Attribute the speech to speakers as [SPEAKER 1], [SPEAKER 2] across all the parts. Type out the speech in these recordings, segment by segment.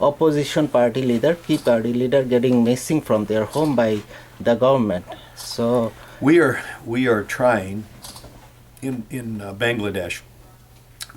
[SPEAKER 1] opposition party leader, key party leader, getting missing from their home by the government. So
[SPEAKER 2] we are trying in Bangladesh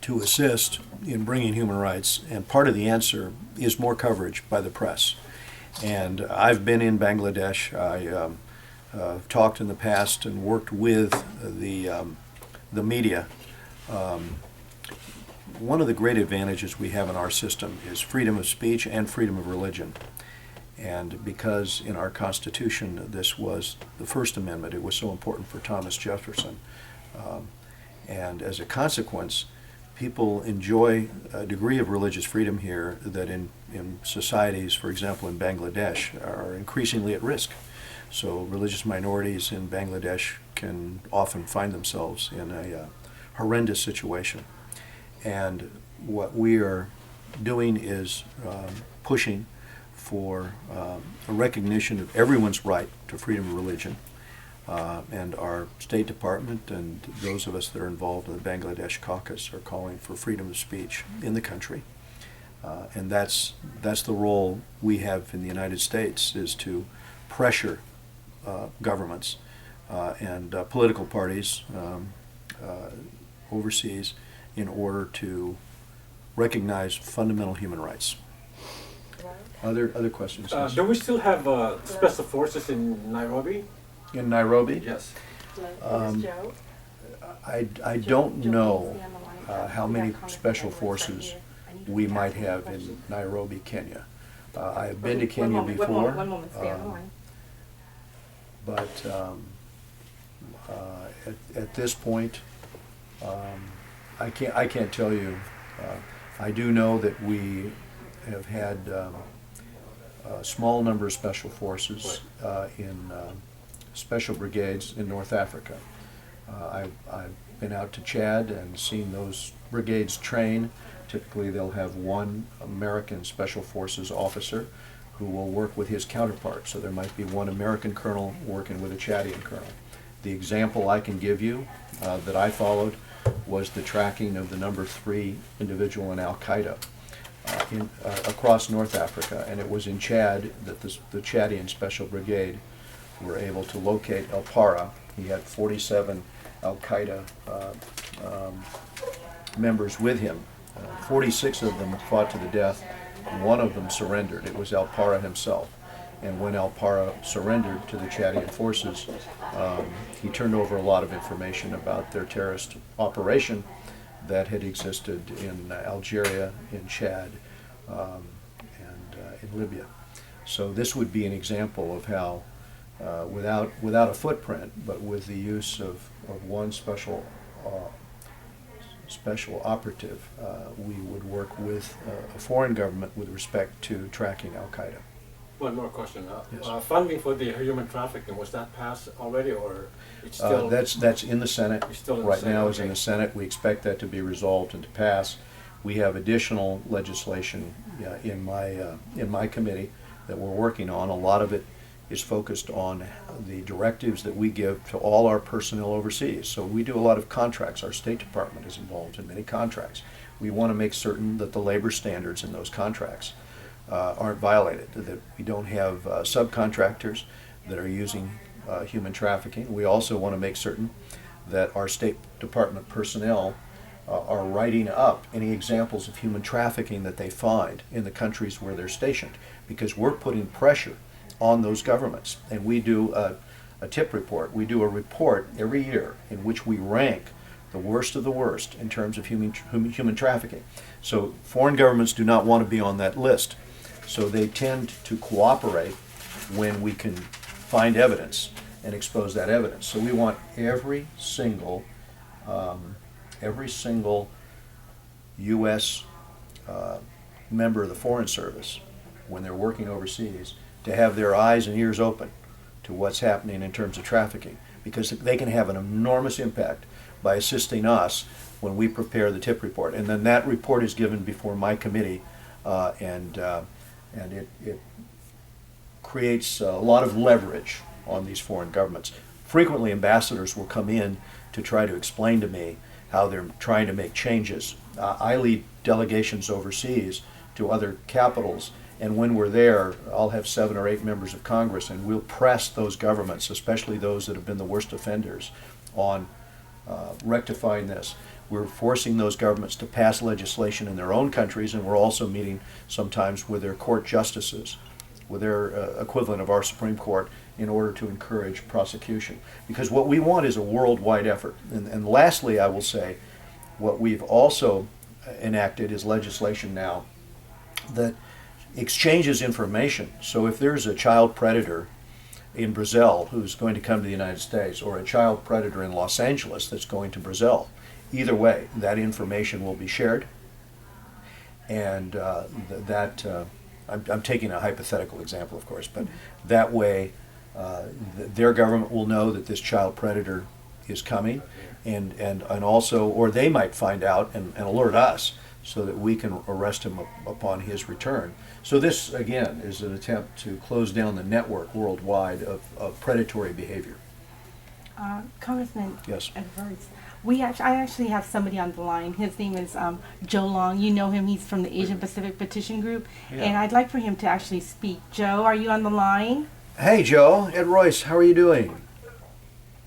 [SPEAKER 2] to assist in bringing human rights, and part of the answer is more coverage by the press. And I've been in Bangladesh. I talked in the past and worked with the media. One of the great advantages we have in our system is freedom of speech and freedom of religion. And because in our Constitution this was the First Amendment, it was so important for Thomas Jefferson. And as a consequence, people enjoy a degree of religious freedom here that in societies, for example in Bangladesh, are increasingly at risk. So religious minorities in Bangladesh can often find themselves in a horrendous situation. And what we are doing is pushing for a recognition of everyone's right to freedom of religion. And our State Department and those of us that are involved in the Bangladesh caucus are calling for freedom of speech in the country. And that's the role we have in the United States, is to pressure governments and political parties overseas in order to recognize fundamental human rights. Other questions?
[SPEAKER 3] Do we still have special forces in Nairobi?
[SPEAKER 2] In Nairobi?
[SPEAKER 3] Yes.
[SPEAKER 2] I don't know how many special forces we might have in Nairobi, Kenya. I have been to Kenya before.
[SPEAKER 4] One moment, stay on the line.
[SPEAKER 2] But at this point, I can't tell you. I do know that we have had a small number of special forces in special brigades in North Africa. I've been out to Chad and seen those brigades train. Typically they'll have one American Special Forces officer who will work with his counterpart. So there might be one American colonel working with a Chadian colonel. The example I can give you that I followed was the tracking of the number 3 individual in Al-Qaeda across North Africa. And it was in Chad that the Chadian Special Brigade were able to locate El Para. He had 47 Al-Qaeda members with him. 46 of them fought to the death. One of them surrendered. It was El Para himself. And when El Para surrendered to the Chadian forces, he turned over a lot of information about their terrorist operation that had existed in Algeria, in Chad, and in Libya. So this would be an example of how without a footprint, but with the use of one special operative, we would work with a foreign government with respect to tracking Al-Qaeda.
[SPEAKER 3] One more question.
[SPEAKER 2] Yes.
[SPEAKER 3] Funding for the human trafficking, was that passed already, or it's still?
[SPEAKER 2] That's in the Senate.
[SPEAKER 3] It's still in the
[SPEAKER 2] right
[SPEAKER 3] Senate,
[SPEAKER 2] now
[SPEAKER 3] okay.
[SPEAKER 2] is in the Senate. We expect that to be resolved and to pass. We have additional legislation in my committee that we're working on. A lot of it is focused on the directives that we give to all our personnel overseas. So we do a lot of contracts. Our State Department is involved in many contracts. We want to make certain that the labor standards in those contracts aren't violated, that we don't have subcontractors that are using human trafficking. We also want to make certain that our State Department personnel are writing up any examples of human trafficking that they find in the countries where they're stationed, because we're putting pressure on those governments. And we do a tip report. We do a report every year in which we rank the worst of the worst in terms of human trafficking. So foreign governments do not want to be on that list. So they tend to cooperate when we can find evidence and expose that evidence. So we want every single U.S. Member of the Foreign Service, when they're working overseas, to have their eyes and ears open to what's happening in terms of trafficking, because they can have an enormous impact by assisting us when we prepare the tip report. And then that report is given before my committee, and it creates a lot of leverage on these foreign governments. Frequently ambassadors will come in to try to explain to me how they're trying to make changes. I lead delegations overseas to other capitals. And when we're there, I'll have 7 or 8 members of Congress, and we'll press those governments, especially those that have been the worst offenders, on rectifying this. We're forcing those governments to pass legislation in their own countries, and we're also meeting sometimes with their court justices, with their equivalent of our Supreme Court, in order to encourage prosecution. Because what we want is a worldwide effort. And lastly, I will say, what we've also enacted is legislation now that exchanges information. So if there's a child predator in Brazil who's going to come to the United States, or a child predator in Los Angeles that's going to Brazil, either way, that information will be shared. And I'm taking a hypothetical example, of course, but that way their government will know that this child predator is coming, and also, or they might find out and alert us so that we can arrest him upon his return. So this, again, is an attempt to close down the network worldwide of predatory behavior.
[SPEAKER 4] Congressman,
[SPEAKER 2] Yes.
[SPEAKER 4] Royce, I actually have somebody on the line. His name is Joe Long. You know him. He's from the Asian Pacific Petition Group.
[SPEAKER 2] Yeah.
[SPEAKER 4] And I'd like for him to actually speak. Joe, are you on the line?
[SPEAKER 2] Hey, Joe. Ed Royce, how are you doing?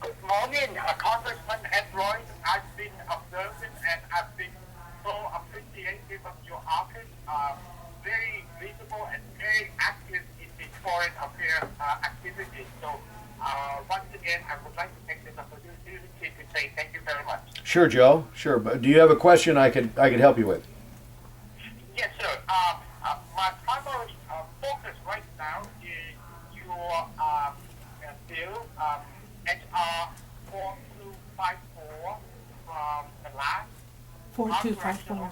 [SPEAKER 5] Good morning, Congressman Ed Royce. I've been observing and I've been so appreciative of your office. Very visible and very active in the foreign affairs activities. So once again, I would like to take this opportunity to say thank you very much.
[SPEAKER 2] Sure, Joe. Sure. But do you have a question I could help you with?
[SPEAKER 5] Yes, sir. My primary focus right now is your bill, HR 4254 from the last
[SPEAKER 4] 4254.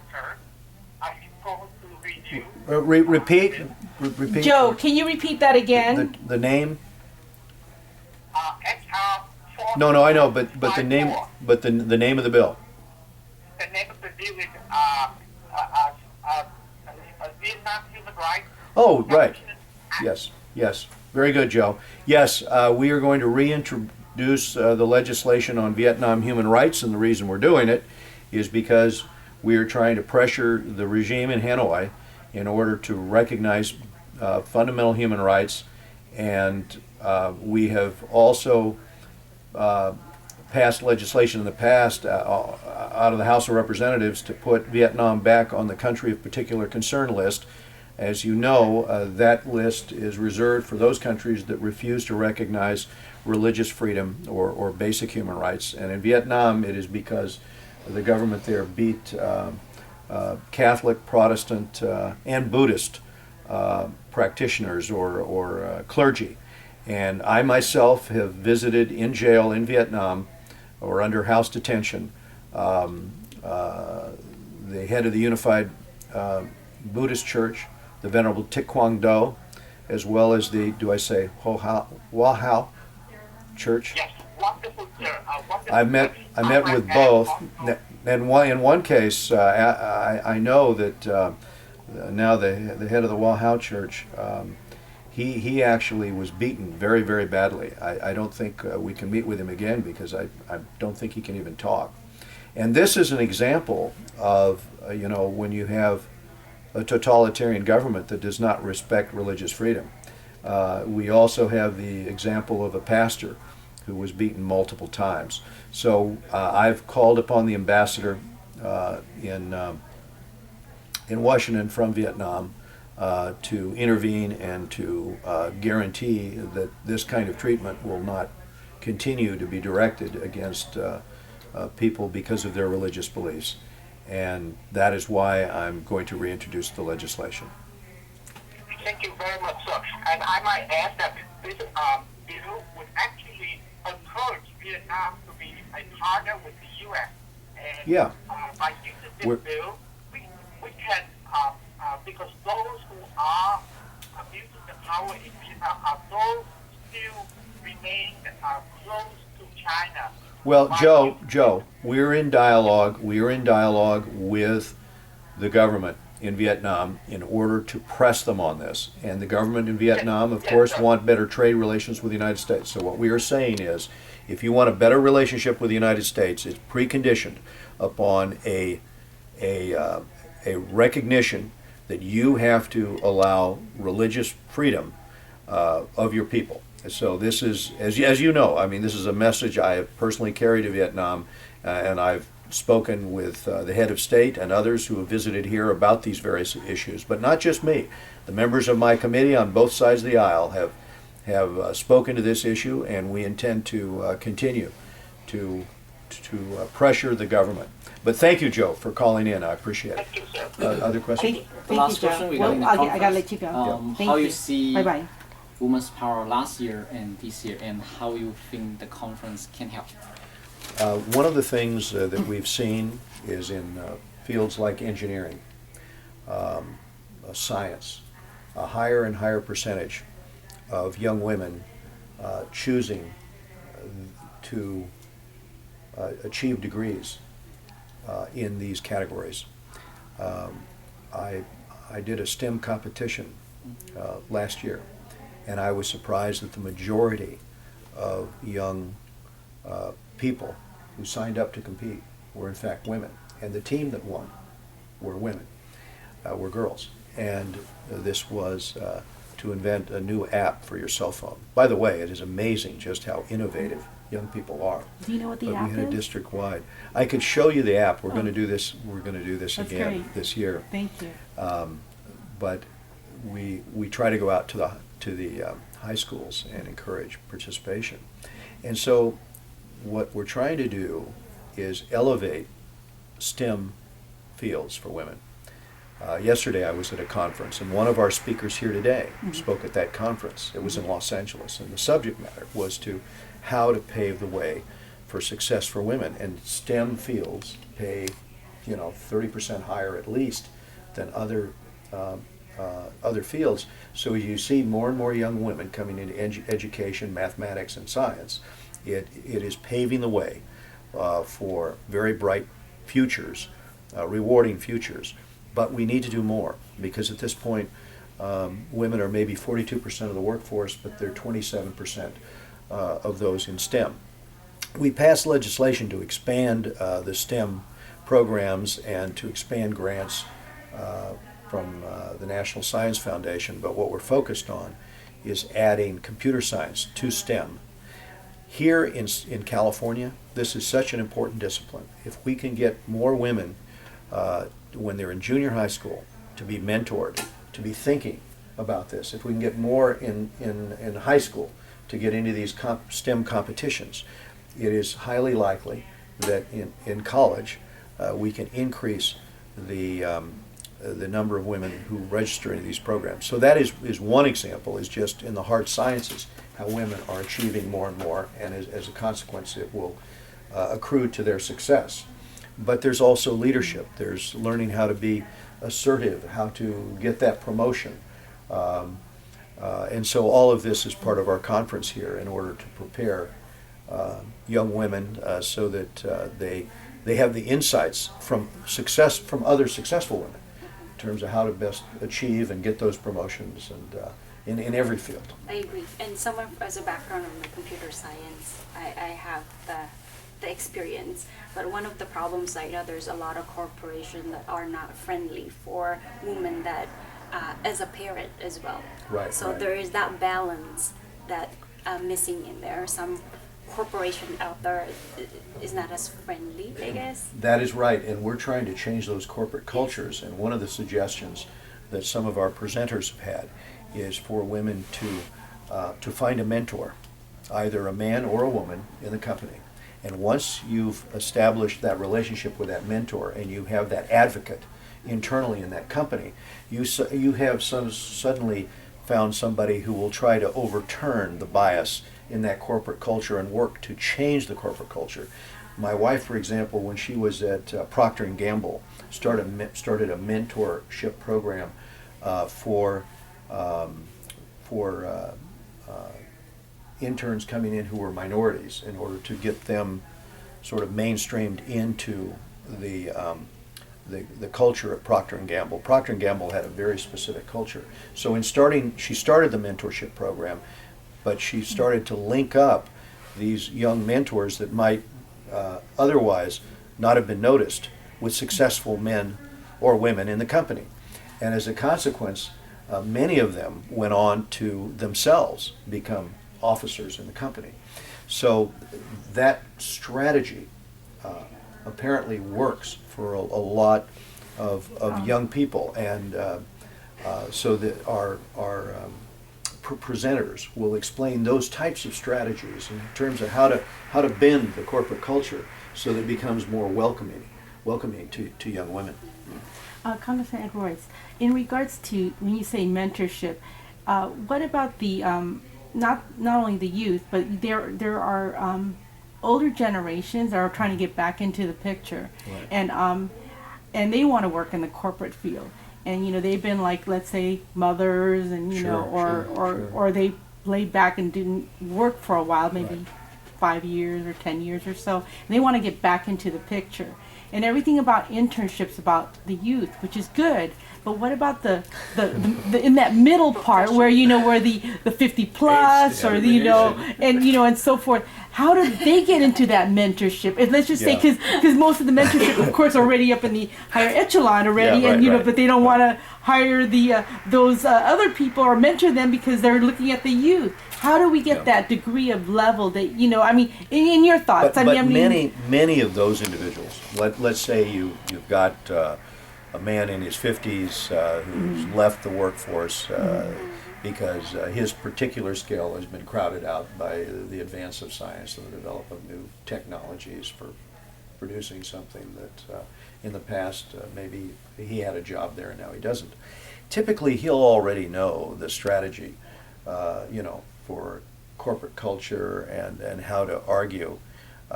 [SPEAKER 5] I'm supposed to review.
[SPEAKER 2] Repeat.
[SPEAKER 4] Joe, can you repeat that again?
[SPEAKER 2] The name?
[SPEAKER 5] HR 4254.
[SPEAKER 2] No, I know, but the name, but the name of the bill.
[SPEAKER 5] The name of the bill is Vietnam Human Rights.
[SPEAKER 2] Oh, right.
[SPEAKER 5] Act.
[SPEAKER 2] Yes. Very good, Joe. Yes, we are going to reintroduce the legislation on Vietnam human rights, and the reason we're doing it is because we are trying to pressure the regime in Hanoi in order to recognize fundamental human rights, and we have also passed legislation in the past out of the House of Representatives to put Vietnam back on the country of particular concern list. As you know, that list is reserved for those countries that refuse to recognize religious freedom or basic human rights. And in Vietnam, it is because the government there beat Catholic, Protestant, and Buddhist practitioners or clergy. And I myself have visited in jail in Vietnam or under house detention the head of the Unified Buddhist Church, the Venerable Thich Quang Do, as well as the, do I say, Hoa Hao Church?
[SPEAKER 5] Yes, wonderful, sir. Wonderful.
[SPEAKER 2] I met with both. And in one case, I know that now the head of the Hoa Hao Church, he actually was beaten very, very badly. I don't think we can meet with him again because I don't think he can even talk. And this is an example of, when you have a totalitarian government that does not respect religious freedom. We also have the example of a pastor who was beaten multiple times. So I've called upon the ambassador in Washington from Vietnam to intervene and to guarantee that this kind of treatment will not continue to be directed against people because of their religious beliefs. And that is why I'm going to reintroduce the legislation.
[SPEAKER 5] Thank you very much, sir. And I might add that this bill would actually encourage Vietnam to be a partner with the U.S. And
[SPEAKER 2] Yeah.
[SPEAKER 5] By using this bill, we can, because those who are abusing the power in Vietnam are those still remain close to China.
[SPEAKER 2] Well, Joe, we're in dialogue. We are in dialogue with the government in Vietnam in order to press them on this. And the government in Vietnam, of course, want better trade relations with the United States. So what we are saying is, if you want a better relationship with the United States, it's preconditioned upon a recognition that you have to allow religious freedom of your people. So this is, as you know, I mean, this is a message I have personally carried to Vietnam, and I've spoken with the head of state and others who have visited here about these various issues. But not just me. The members of my committee on both sides of the aisle have spoken to this issue, and we intend to continue to pressure the government. But thank you, Joe, for calling in. I appreciate it.
[SPEAKER 5] Thank you, sir.
[SPEAKER 2] Other questions?
[SPEAKER 4] Thank
[SPEAKER 6] The
[SPEAKER 4] you,
[SPEAKER 6] last
[SPEAKER 4] Joe.
[SPEAKER 6] question
[SPEAKER 4] Well,
[SPEAKER 6] regarding the
[SPEAKER 4] I
[SPEAKER 6] conference.
[SPEAKER 4] gotta let you go. Thank
[SPEAKER 6] How
[SPEAKER 4] you.
[SPEAKER 6] you see
[SPEAKER 4] Bye bye.
[SPEAKER 6] women's power last year and this year, and how you think the conference can help?
[SPEAKER 2] One of the things that we've seen is in fields like engineering, science, a higher and higher percentage of young women choosing to achieve degrees in these categories. I did a STEM competition last year, and I was surprised that the majority of young people who signed up to compete were in fact women, and the team that won were women, were girls. And this was to invent a new app for your cell phone. By the way, it is amazing just how innovative young people are.
[SPEAKER 4] Do you know what the
[SPEAKER 2] But
[SPEAKER 4] app
[SPEAKER 2] we had a
[SPEAKER 4] is?
[SPEAKER 2] district-wide. I could show you the app. We're going to
[SPEAKER 4] Oh.
[SPEAKER 2] do this. We're going to do this
[SPEAKER 4] That's
[SPEAKER 2] again
[SPEAKER 4] great.
[SPEAKER 2] this year.
[SPEAKER 4] Thank you.
[SPEAKER 2] But we try to go out to the high schools and encourage participation. And so, what we're trying to do is elevate STEM fields for women. Yesterday I was at a conference, and one of our speakers here today spoke at that conference. It was in Los Angeles, and the subject matter was to how to pave the way for success for women. And STEM fields pay, 30% higher at least than other fields. So you see more and more young women coming into education, mathematics, and science. It is paving the way for very bright futures, rewarding futures. But we need to do more, because at this point, women are maybe 42% of the workforce, but they're 27% of those in STEM. We passed legislation to expand the STEM programs and to expand grants from the National Science Foundation, but what we're focused on is adding computer science to STEM. Here in California, this is such an important discipline. If we can get more women when they're in junior high school to be mentored, to be thinking about this, if we can get more in high school to get into these STEM competitions, it is highly likely that in college we can increase the number of women who register into these programs. So that is one example, is just in the hard sciences, how women are achieving more and more, and as a consequence it will accrue to their success. But there's also leadership. There's learning how to be assertive, how to get that promotion. And so all of this is part of our conference here in order to prepare young women so that they have the insights from other successful women in terms of how to best achieve and get those promotions, and in every field.
[SPEAKER 7] I agree. And someone as a background in the computer science, I have the experience. But one of the problems, I know there's a lot of corporations that are not friendly for women that as a parent as well.
[SPEAKER 2] Right,
[SPEAKER 7] So
[SPEAKER 2] right.
[SPEAKER 7] there is that balance that missing in there. Some corporation out there is not as friendly, I guess.
[SPEAKER 2] That is right, and we're trying to change those corporate cultures. And one of the suggestions that some of our presenters have had is for women to find a mentor, either a man or a woman in the company. And once you've established that relationship with that mentor and you have that advocate internally in that company, you have suddenly found somebody who will try to overturn the bias in that corporate culture and work to change the corporate culture. My wife, for example, when she was at Procter & Gamble, started a mentorship program for interns coming in who were minorities, in order to get them sort of mainstreamed into the culture at Procter & Gamble. Procter & Gamble had a very specific culture. So she started the mentorship program, but she started to link up these young mentors that might otherwise not have been noticed with successful men or women in the company. And as a consequence, many of them went on to themselves become officers in the company. So that strategy apparently works for a lot of young people, and so that our presenters will explain those types of strategies in terms of how to bend the corporate culture so that it becomes more welcoming to young women.
[SPEAKER 4] Congressman Royce, in regards to when you say mentorship, what about the not only the youth, but there are older generations that are trying to get back into the picture,
[SPEAKER 2] Right.
[SPEAKER 4] And they want to work in the corporate field, and they've been, like, let's say, mothers, and or they laid back and didn't work for a while, maybe
[SPEAKER 2] Right.
[SPEAKER 4] 5 years or 10 years or so, and they want to get back into the picture. And everything about internships about the youth, which is good, but what about the in that middle part where where the 50 plus or and so forth? How do they get into that mentorship? And let's just say, because most of the mentorship, of course, are already up in the higher echelon already,
[SPEAKER 2] Yeah, right,
[SPEAKER 4] and
[SPEAKER 2] right.
[SPEAKER 4] but they don't want to hire those other people or mentor them because they're looking at the youth. How do we get that degree of level that I mean, in your thoughts?
[SPEAKER 2] But
[SPEAKER 4] I mean,
[SPEAKER 2] many of those individuals, let's say you've got a man in his 50s who's left the workforce because his particular skill has been crowded out by the advance of science and the development of new technologies for producing something that in the past maybe he had a job there and now he doesn't. Typically, he'll already know the strategy, for corporate culture and how to argue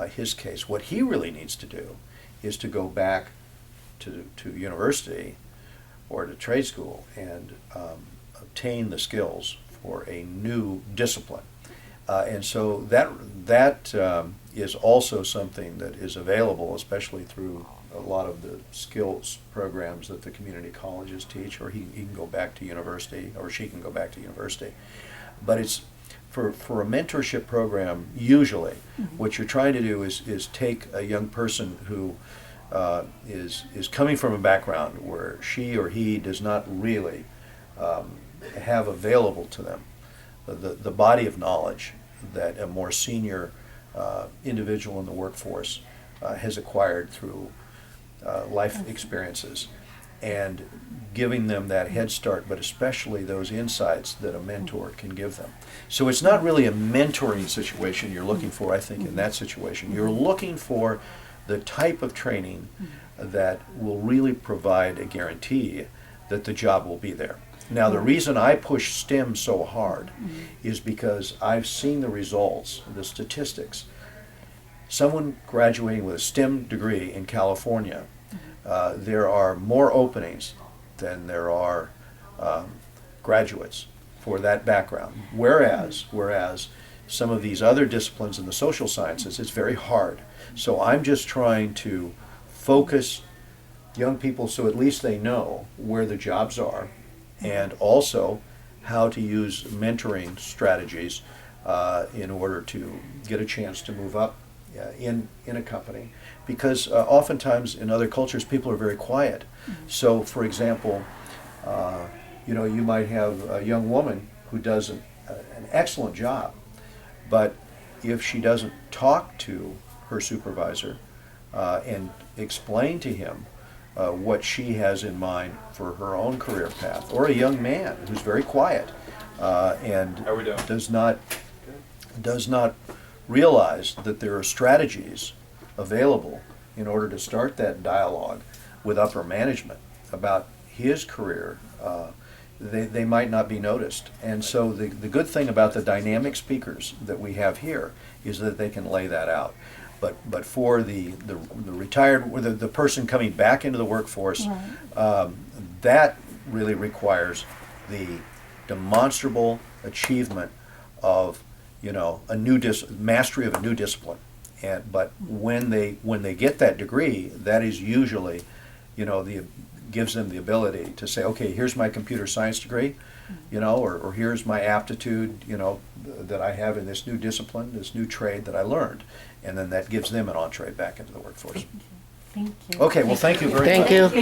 [SPEAKER 2] his case. What he really needs to do is to go back to university or to trade school and obtain the skills for a new discipline. And so that is also something that is available, especially through a lot of the skills programs that the community colleges teach, or he can go back to university, or she can go back to university. But it's for a mentorship program, usually what you're trying to do is take a young person who is coming from a background where she or he does not really have available to them the body of knowledge that a more senior individual in the workforce has acquired through life experiences, and giving them that head start, but especially those insights that a mentor can give them. So it's not really a mentoring situation you're looking for, I think, in that situation. You're looking for the type of training that will really provide a guarantee that the job will be there. Now, the reason I push STEM so hard is because I've seen the results, the statistics. Someone graduating with a STEM degree in California, there are more openings than there are graduates for that background. Whereas some of these other disciplines in the social sciences, it's very hard. So I'm just trying to focus young people so at least they know where the jobs are, and also how to use mentoring strategies in order to get a chance to move up in a company. Because oftentimes in other cultures people are very quiet. So for example, you might have a young woman who does an excellent job, but if she doesn't talk to her supervisor and explain to him what she has in mind for her own career path, or a young man who's very quiet and does not realize that there are strategies available in order to start that dialogue with upper management about his career, they might not be noticed. And so the good thing about the dynamic speakers that we have here is that they can lay that out. But for the retired, or the person coming back into the workforce, that really requires the demonstrable achievement of a new mastery of a new discipline. But when they get that degree, that is usually, gives them the ability to say, okay, here's my computer science degree, or here's my aptitude, that I have in this new discipline, this new trade that I learned, and then that gives them an entree back into the workforce.
[SPEAKER 4] Thank you.
[SPEAKER 2] Okay, well, thank you very much.
[SPEAKER 1] Thank you.